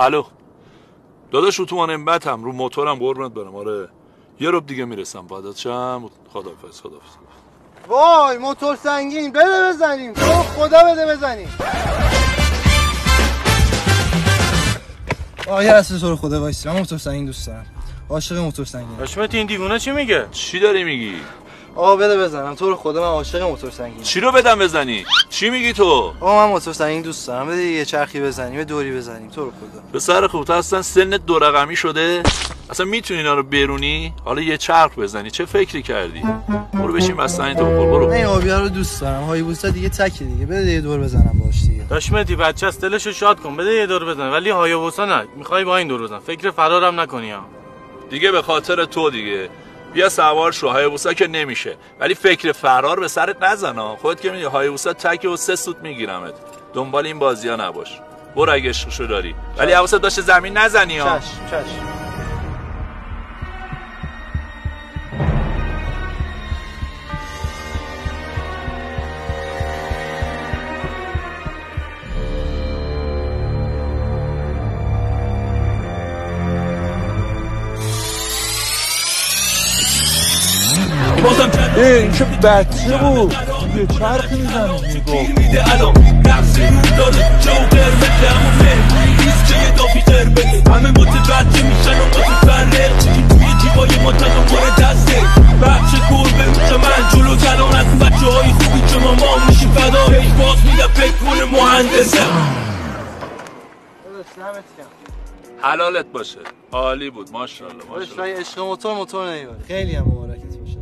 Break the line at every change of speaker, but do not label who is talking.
الو داداش، اتوبان امبتم رو موتورم قربونت برم. آره یه رب دیگه میرسم. بعدت شم. خداحافظ.
وای موتور سنگین، بده بزنیم. تو خدا بده بزنیم. یه لحظه تو رو خدا وایس. من موتور سنگین دوست دارم. عاشق موتور سنگین.
حشمت این دیوونه چی میگه؟
چی داری میگی؟
بده بزنم. تو رو خدا من عاشق موتور سنگین.
چی رو بدم بزنی؟ چی میگی تو؟
من موتور سنگین دوست دارم. بده یه چرخی بزنیم، یه دوری بزنیم. تو رو خدا.
به سر خوب تو اصلا سنت 2 رقمی شده؟ اصلا میتونی اینا رو برونی؟ حالا یه چرخ بزنی. چه فکری کردی؟ برو بشین بستنی تو بخور. برو.
این آبیا رو دوست دارم. هایبوسا دیگه تکی دیگه. بده یه دور بزنم باش دیگه.
حشمتی بچه‌ست دلشو شاد کن. بده یه دور بزن. ولی هایبوسا نه. میخوای با این دور بزن. فکر فرارم نکنی ها.
دیگه به خاطر تو دیگه. بیا سوار شو. هایبوسا که نمیشه. ولی فکر فرار به سرت نزن. خودت که میگی هایبوسا تک و 3 سوت میگیرمت. دنبال این بازی‌ها نباش. برو اگه عشقشو داری. ولی حواست باشه زمین نزنی ها.
چش.
این چه بچه بود یه چرخ میزنه
میده الان نفسی رو داره جو قرمزه همون مهریز که یه دافی قربه همه متوجه میشن و متفرق چیزی توی جیبای ما تقامار دسته بچه گربه میشه من جلو کلان از بچه های خوبی که ما میشی فدا هیچ باز میده فکر کنه مهندسه.
حلالت باشه. عالی بود. ماشاءالله.
عشق موتور نمیبره. خیلی هم مبارکت باشه.